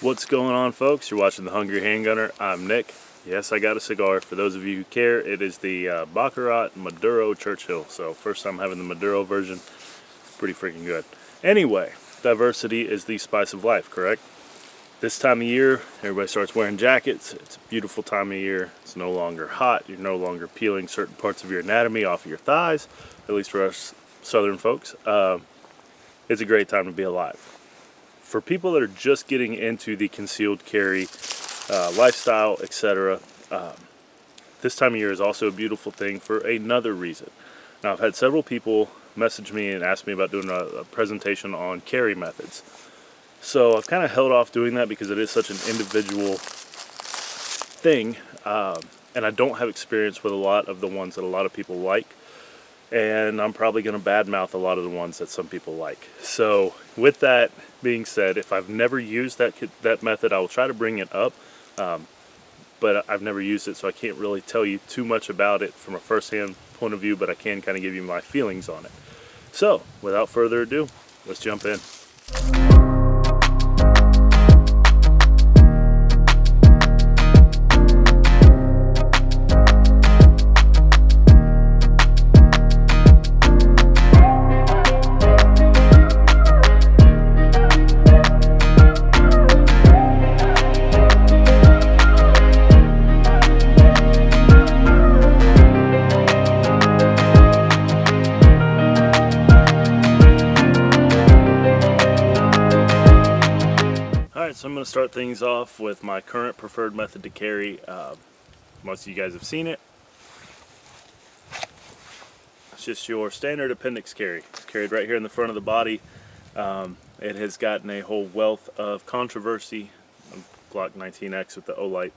What's going on, folks? You're watching The Hungry Handgunner. I'm Nick. Yes, I got a cigar. For those of you who care, it is the Baccarat Maduro Churchill. So first time having the Maduro version. Pretty freaking good. Anyway, diversity is the spice of life, correct? This time of year, everybody starts wearing jackets. It's a beautiful time of year. It's no longer hot. You're no longer peeling certain parts of your anatomy off of your thighs, at least for us southern folks. It's a great time to be alive. For people that are just getting into the concealed carry lifestyle, etc., this time of year is also a beautiful thing for another reason. Now, I've had several people message me and ask me about doing a presentation on carry methods. So I've kind of held off doing that because it is such an individual thing, and I don't have experience with a lot of the ones that a lot of people like. And I'm probably going to badmouth a lot of the ones that some people like. So with that being said, if I've never used that method, I will try to bring it up. But I've never used it, so I can't really tell you too much about it from a first-hand point of view, but I can kind of give you my feelings on it. So without further ado, let's jump in. So I'm going to start things off with my current preferred method to carry. Most of you guys have seen it. It's just your standard appendix carry. It's carried right here in the front of the body. It has gotten a whole wealth of controversy. Glock 19X with the O-Light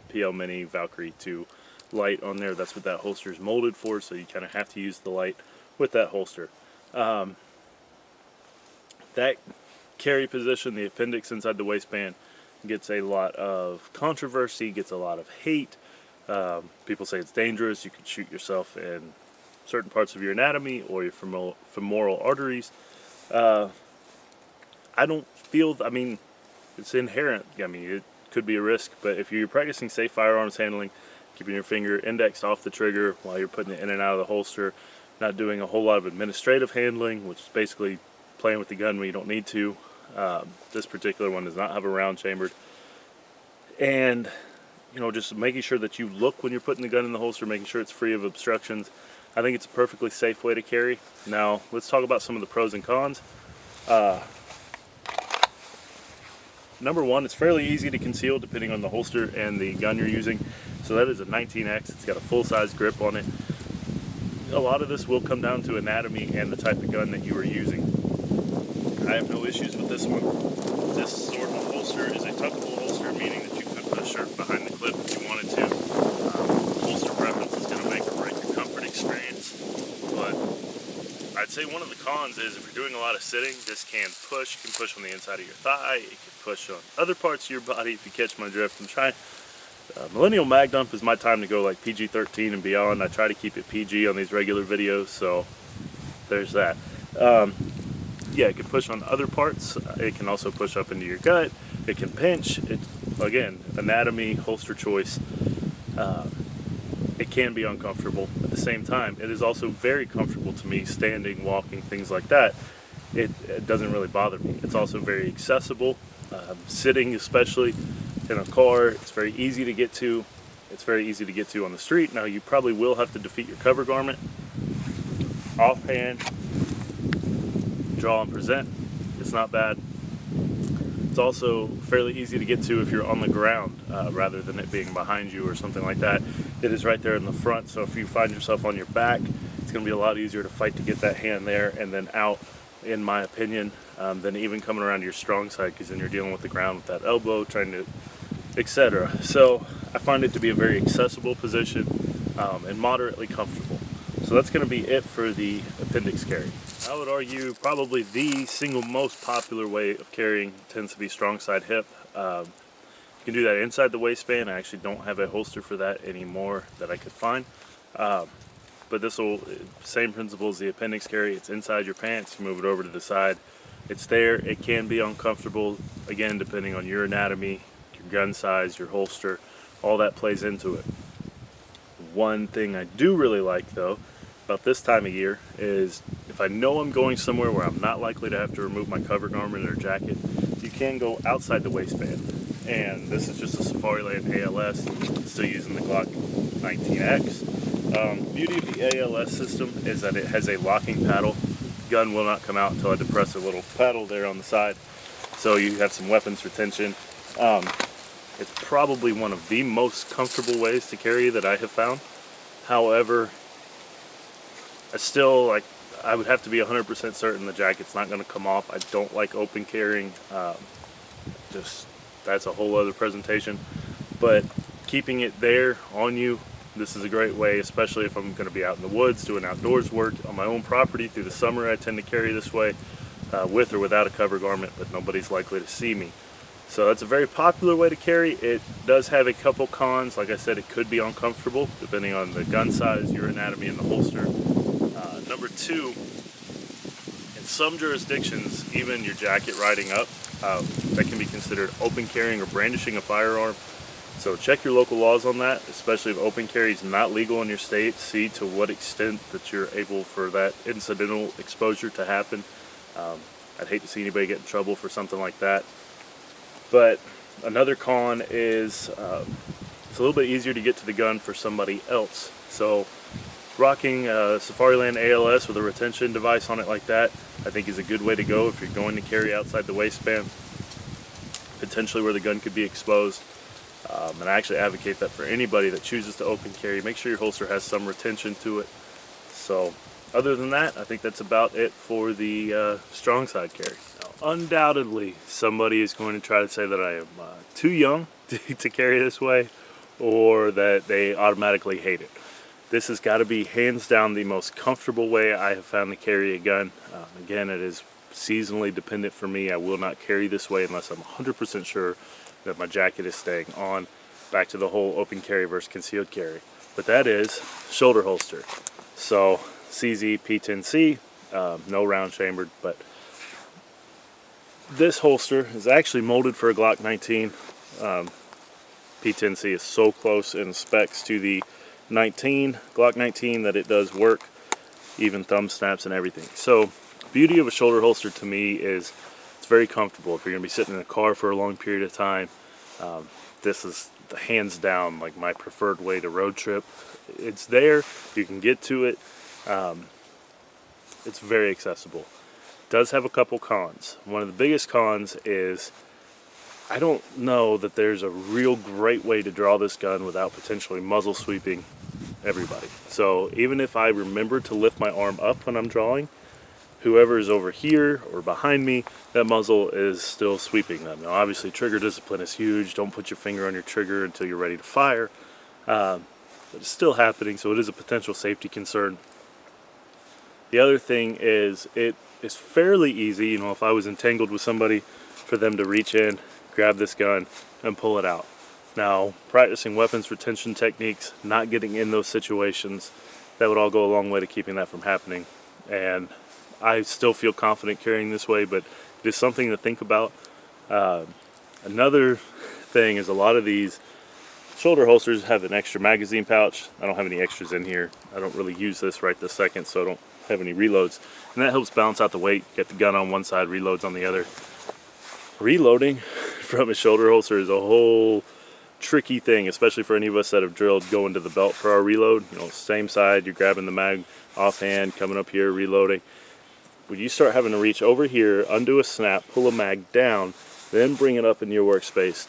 PL Mini Valkyrie 2 light on there. That's what that holster is molded for, so you kind of have to use the light with that holster. That carry position, the appendix inside the waistband, gets a lot of controversy, gets a lot of hate. People say it's dangerous. You could shoot yourself in certain parts of your anatomy or your femoral arteries. I don't feel, I mean, it's inherent. I mean, it could be a risk, but if you're practicing safe firearms handling, keeping your finger indexed off the trigger while you're putting it in and out of the holster, not doing a whole lot of administrative handling, which is basically playing with the gun when you don't need to. This particular one does not have a round chambered, and just making sure that you look when you're putting the gun in the holster, making sure it's free of obstructions. I think it's a perfectly safe way to carry. Now let's talk about some of the pros and cons. Number one, it's fairly easy to conceal depending on the holster and the gun you're using. So that is a 19X. It's got a full-size grip on it. A lot of this will come down to anatomy and the type of gun that you are using. I have no issues with this one. This sort of holster is a tuckable holster, meaning that you could put a shirt behind the clip if you wanted to. Holster preference is going to make or break your comfort experience. But I'd say one of the cons is if you're doing a lot of sitting, this can push. It can push on the inside of your thigh. It can push on other parts of your body, if you catch my drift. I'm trying. Millennial Mag Dump is my time to go like PG-13 and beyond. I try to keep it PG on these regular videos, so there's that. Yeah, it can push on other parts. It can also push up into your gut. It can pinch. Again, anatomy, holster choice. It can be uncomfortable. At the same time, it is also very comfortable to me, standing, walking, things like that. It doesn't really bother me. It's also very accessible. Sitting, especially in a car, it's very easy to get to. It's very easy to get to on the street. Now, you probably will have to defeat your cover garment. Offhand, draw and present, it's not bad. It's also fairly easy to get to if you're on the ground rather than it being behind you or something like that. It is right there in the front, so if you find yourself on your back, it's going to be a lot easier to fight to get that hand there and then out, in my opinion, than even coming around to your strong side, because then you're dealing with the ground with that elbow, trying to, etc. So I find it to be a very accessible position and moderately comfortable. So that's going to be it for the appendix carry. I would argue probably the single most popular way of carrying tends to be strong side hip. You can do that inside the waistband. I actually don't have a holster for that anymore that I could find. But this will, same principle as the appendix carry. It's inside your pants. You move it over to the side. It's there. It can be uncomfortable, again, depending on your anatomy, your gun size, your holster, all that plays into it. One thing I do really like though about this time of year is if I know I'm going somewhere where I'm not likely to have to remove my cover garment or jacket, you can go outside the waistband. And this is just a Safariland ALS, still using the Glock 19X. Beauty of the ALS system is that it has a locking paddle. Gun will not come out until I depress a little paddle there on the side. So you have some weapons retention. It's probably one of the most comfortable ways to carry that I have found. However, I would have to be 100% certain the jacket's not going to come off. I don't like open carrying. That's a whole other presentation. But keeping it there on you, this is a great way, especially if I'm going to be out in the woods doing outdoors work on my own property through the summer. I tend to carry this way with or without a cover garment, but nobody's likely to see me. So that's a very popular way to carry. It does have a couple cons. Like I said, it could be uncomfortable depending on the gun size, your anatomy, and the holster. Number two, in some jurisdictions, even your jacket riding up, that can be considered open carrying or brandishing a firearm. So check your local laws on that, especially if open carry is not legal in your state. See to what extent that you're able for that incidental exposure to happen. I'd hate to see anybody get in trouble for something like that. But another con is it's a little bit easier to get to the gun for somebody else. So rocking a Safariland ALS with a retention device on it like that, I think is a good way to go if you're going to carry outside the waistband, potentially where the gun could be exposed. And I actually advocate that for anybody that chooses to open carry. Make sure your holster has some retention to it. So other than that, I think that's about it for the strong side carry. Now, undoubtedly, somebody is going to try to say that I am too young to carry this way, or that they automatically hate it. This has got to be hands down the most comfortable way I have found to carry a gun. Again, it is seasonally dependent for me. I will not carry this way unless I'm 100% sure that my jacket is staying on. Back to the whole open carry versus concealed carry. But that is shoulder holster. So CZ P10C, no round chambered, but this holster is actually molded for a Glock 19. P10C is so close in specs to the Glock 19 that it does work, even thumb snaps and everything. So beauty of a shoulder holster to me is it's very comfortable. If you're going to be sitting in a car for a long period of time, this is hands down like my preferred way to road trip. It's there, you can get to it. It's very accessible. It does have a couple cons. One of the biggest cons is I don't know that there's a real great way to draw this gun without potentially muzzle sweeping everybody. So even if I remember to lift my arm up when I'm drawing, whoever is over here or behind me, that muzzle is still sweeping them. Now obviously trigger discipline is huge. Don't put your finger on your trigger until you're ready to fire. But it's still happening, so it is a potential safety concern. The other thing is it is fairly easy, you know, if I was entangled with somebody, for them to reach in, grab this gun, and pull it out. Now, practicing weapons retention techniques, not getting in those situations, that would all go a long way to keeping that from happening. And I still feel confident carrying this way, but it is something to think about. Another thing is a lot of these shoulder holsters have an extra magazine pouch. I don't have any extras in here. I don't really use this right this second, so I don't have any reloads. And that helps balance out the weight. Get the gun on one side, reloads on the other. Reloading from a shoulder holster is a whole tricky thing, especially for any of us that have drilled going to the belt for our reload. You know, same side, you're grabbing the mag offhand, coming up here, reloading. When you start having to reach over here, undo a snap, pull a mag down, then bring it up in your workspace,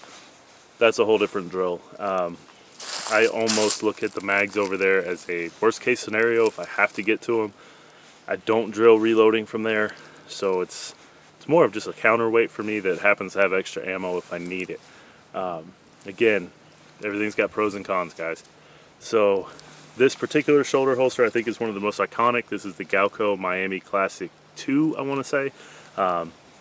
that's a whole different drill. I almost look at the mags over there as a worst case scenario if I have to get to them. I don't drill reloading from there, so it's more of just a counterweight for me that happens to have extra ammo if I need it. Again, everything's got pros and cons, guys. So this particular shoulder holster I think is one of the most iconic. This is the Galco Miami Classic 2, I want to say.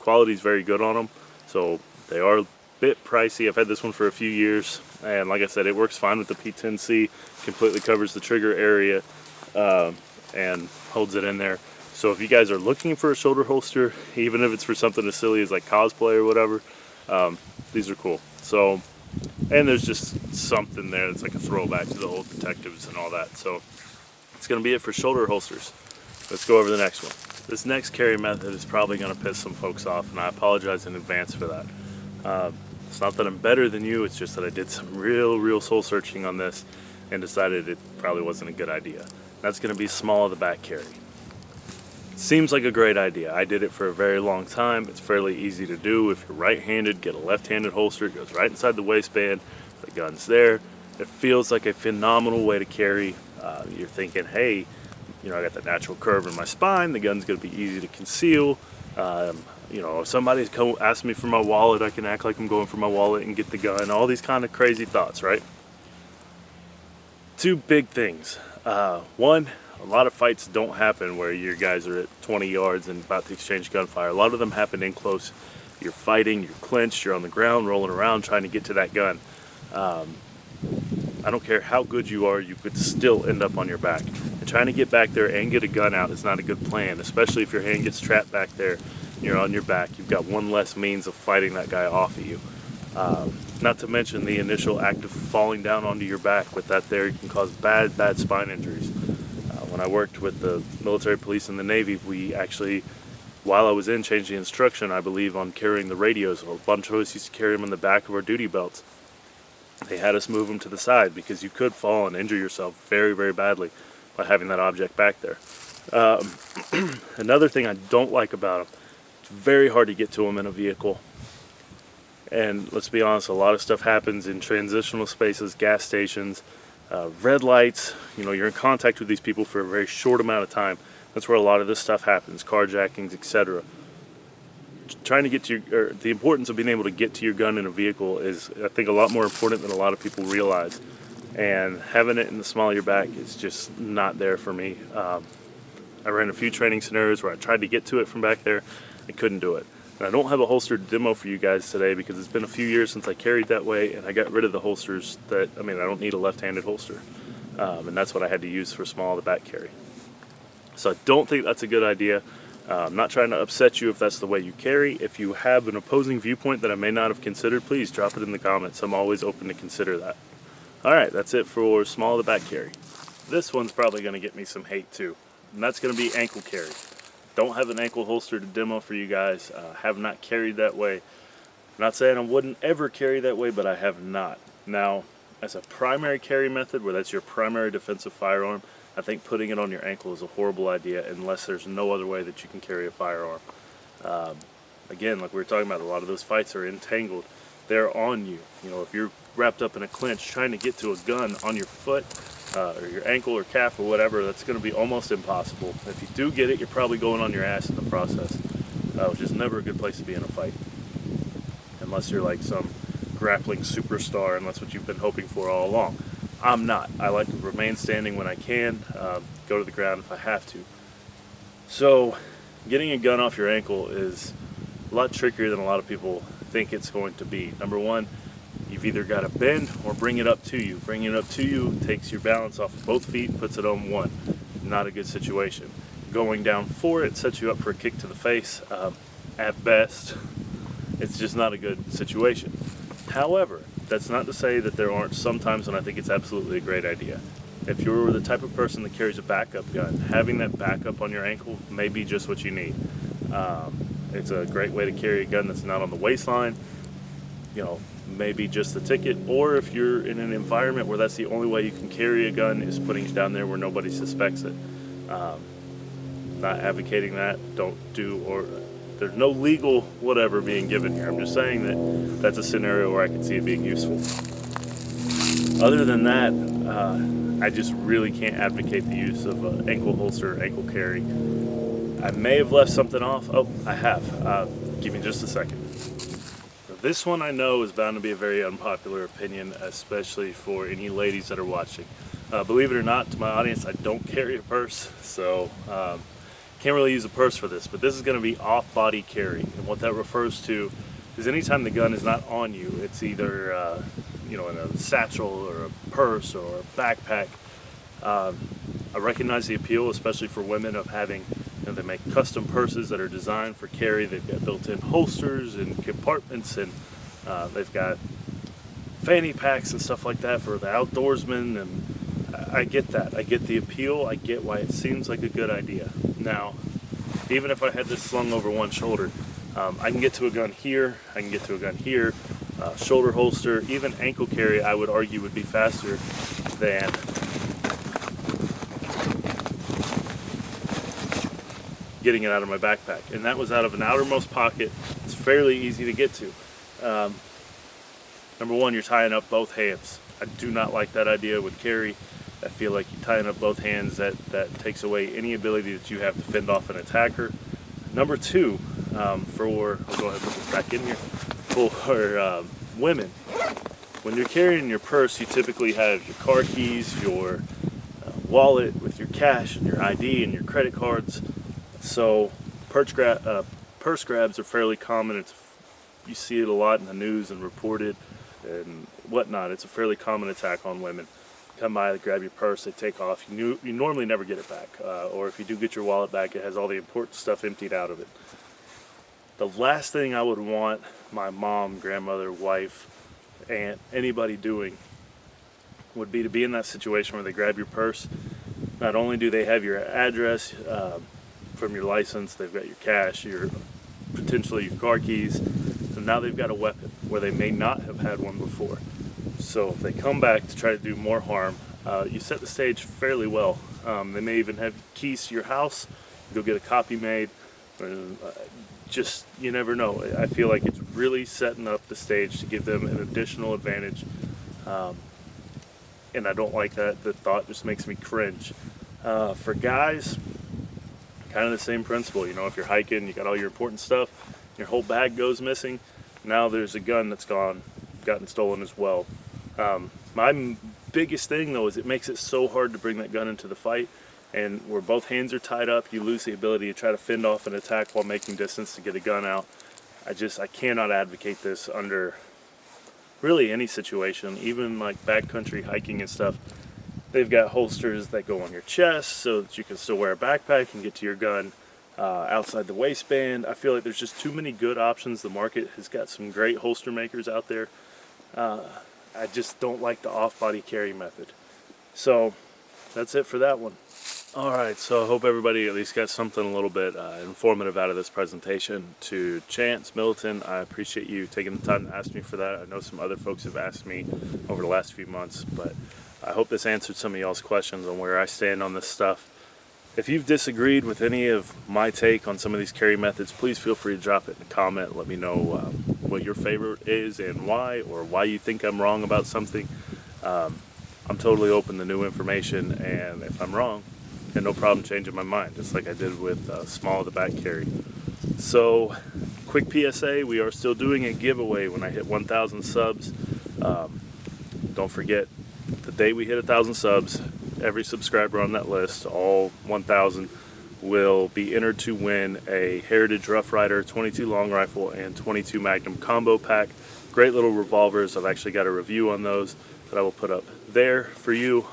Quality is very good on them, so they are a bit pricey. I've had this one for a few years, and like I said, it works fine with the P10C. Completely covers the trigger area and holds it in there. So if you guys are looking for a shoulder holster, even if it's for something as silly as like cosplay or whatever, these are cool. So, and there's just something there that's like a throwback to the old detectives and all that. So it's going to be it for shoulder holsters. Let's go over the next one. This next carry method is probably going to piss some folks off, and I apologize in advance for that. It's not that I'm better than you, it's just that I did some real soul searching on this and decided it probably wasn't a good idea. That's going to be small of the back carry. Seems like a great idea. I did it for a very long time. It's fairly easy to do. If you're right-handed, get a left-handed holster. It goes right inside the waistband. The gun's there. It feels like a phenomenal way to carry. You're thinking, hey, I got that natural curve in my spine. The gun's going to be easy to conceal. If somebody's asking me for my wallet, I can act like I'm going for my wallet and get the gun. All these kind of crazy thoughts, right? Two big things. One, a lot of fights don't happen where your guys are at 20 yards and about to exchange gunfire. A lot of them happen in close. You're fighting, you're clenched, you're on the ground, rolling around, trying to get to that gun. I don't care how good you are, you could still end up on your back. And trying to get back there and get a gun out is not a good plan, especially if your hand gets trapped back there and you're on your back. You've got one less means of fighting that guy off of you. Not to mention the initial act of falling down onto your back with that there can cause bad spine injuries. When I worked with the military police and the Navy, we actually, while I was in, changed the instruction, I believe, on carrying the radios. A bunch of us used to carry them in the back of our duty belts. They had us move them to the side because you could fall and injure yourself very badly by having that object back there. Another thing I don't like about them, it's very hard to get to them in a vehicle. And let's be honest, a lot of stuff happens in transitional spaces, gas stations, red lights. You're in contact with these people for a very short amount of time. That's where a lot of this stuff happens, carjackings, etc. Trying to get to the importance of being able to get to your gun in a vehicle is, I think, a lot more important than a lot of people realize. And having it in the small of your back is just not there for me. I ran a few training scenarios where I tried to get to it from back there. I couldn't do it. And I don't have a holstered demo for you guys today because it's been a few years since I carried that way, and I got rid of the holsters I don't need a left-handed holster. And that's what I had to use for small of the back carry. So I don't think that's a good idea. I'm not trying to upset you if that's the way you carry. If you have an opposing viewpoint that I may not have considered, please drop it in the comments. I'm always open to consider that. Alright, that's it for small of the back carry. This one's probably going to get me some hate too, and that's going to be ankle carry. Don't have an ankle holster to demo for you guys. Have not carried that way. I'm not saying I wouldn't ever carry that way, but I have not. Now, as a primary carry method, where that's your primary defensive firearm, I think putting it on your ankle is a horrible idea unless there's no other way that you can carry a firearm. Again, like we were talking about, a lot of those fights are entangled. They're on you. If you're wrapped up in a clinch trying to get to a gun on your foot, or your ankle or calf or whatever, that's going to be almost impossible. If you do get it, you're probably going on your ass in the process, which is never a good place to be in a fight. Unless you're like some grappling superstar, and that's what you've been hoping for all along. I'm not. I like to remain standing when I can, go to the ground if I have to. So, getting a gun off your ankle is a lot trickier than a lot of people think it's going to be. Number one, you've either got to bend or bring it up to you. Bringing it up to you takes your balance off of both feet and puts it on one. Not a good situation. Going down for it sets you up for a kick to the face. At best, it's just not a good situation. However, that's not to say that there aren't some times when I think it's absolutely a great idea. If you're the type of person that carries a backup gun, having that backup on your ankle may be just what you need. It's a great way to carry a gun that's not on the waistline. Maybe just the ticket, or if you're in an environment where that's the only way you can carry a gun is putting it down there where nobody suspects it. Not advocating that. There's no legal whatever being given here. I'm just saying that that's a scenario where I can see it being useful. Other than that, I just really can't advocate the use of an ankle holster or ankle carry. I may have left something off. Oh, I have. Give me just a second. This one I know is bound to be a very unpopular opinion, especially for any ladies that are watching. Believe it or not, to my audience, I don't carry a purse, so can't really use a purse for this, but this is going to be off-body carry, and what that refers to is anytime the gun is not on you, it's either in a satchel or a purse or a backpack. I recognize the appeal, especially for women, of having And they make custom purses that are designed for carry. They've got built-in holsters and compartments, and they've got fanny packs and stuff like that for the outdoorsmen. And I get that. I get the appeal. I get why it seems like a good idea. Now, even if I had this slung over one shoulder, I can get to a gun here. I can get to a gun here. Shoulder holster, even ankle carry, I would argue would be faster than getting it out of my backpack. And that was out of an outermost pocket. It's fairly easy to get to. Number one, you're tying up both hands. I do not like that idea with carry. I feel like you're tying up both hands. That takes away any ability that you have to fend off an attacker. Number two, I'll go ahead and put this back in here, for women, when you're carrying your purse, you typically have your car keys, your wallet with your cash and your ID and your credit cards. So purse grabs are fairly common. You see it a lot in the news and reported and whatnot. It's a fairly common attack on women. Come by, they grab your purse, they take off. You normally never get it back, or if you do get your wallet back, it has all the important stuff emptied out of it. The last thing I would want my mom, grandmother, wife, aunt, anybody doing would be to be in that situation where they grab your purse. Not only do they have your address from your license, they've got your cash, potentially your car keys, and now they've got a weapon where they may not have had one before. So if they come back to try to do more harm, you set the stage fairly well. They may even have keys to your house, go get a copy made. Just, you never know. I feel like it's really setting up the stage to give them an additional advantage. And I don't like that. The thought just makes me cringe. For guys, kind of the same principle. You know, if you're hiking, you got all your important stuff, your whole bag goes missing. Now there's a gun that's gotten stolen as well. My biggest thing though is it makes it so hard to bring that gun into the fight, and where both hands are tied up, you lose the ability to try to fend off an attack while making distance to get a gun out. I cannot advocate this under really any situation, even like backcountry hiking and stuff. They've got holsters that go on your chest so that you can still wear a backpack and get to your gun outside the waistband. I feel like there's just too many good options. The market has got some great holster makers out there. I just don't like the off-body carry method. So that's it for that one. Alright, so I hope everybody at least got something a little bit informative out of this presentation. To Chance, Militant, I appreciate you taking the time to ask me for that. I know some other folks have asked me over the last few months, but I hope this answered some of y'all's questions on where I stand on this stuff. If you've disagreed with any of my take on some of these carry methods, please feel free to drop it in a comment. Let me know what your favorite is and why, or why you think I'm wrong about something. I'm totally open to new information, and if I'm wrong, and no problem changing my mind, just like I did with small of the back carry. So, quick PSA, we are still doing a giveaway when I hit 1,000 subs. Don't forget, the day we hit 1,000 subs, every subscriber on that list, all 1,000, will be entered to win a Heritage Rough Rider 22 long rifle and 22 Magnum combo pack. Great little revolvers. I've actually got a review on those that I will put up there for you.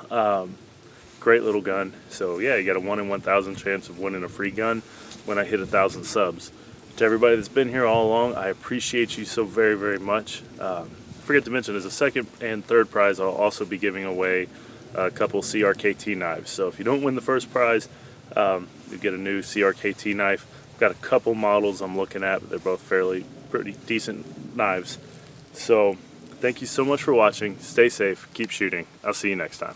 Great little gun. So yeah, you got a 1 in 1,000 chance of winning a free gun when I hit 1,000 subs. To everybody that's been here all along, I appreciate you so very, very much. Forget to mention, as a second and third prize, I'll also be giving away a couple CRKT knives. So if you don't win the first prize, you get a new CRKT knife. I've got a couple models I'm looking at, but they're both pretty decent knives. So thank you so much for watching. Stay safe, keep shooting. I'll see you next time.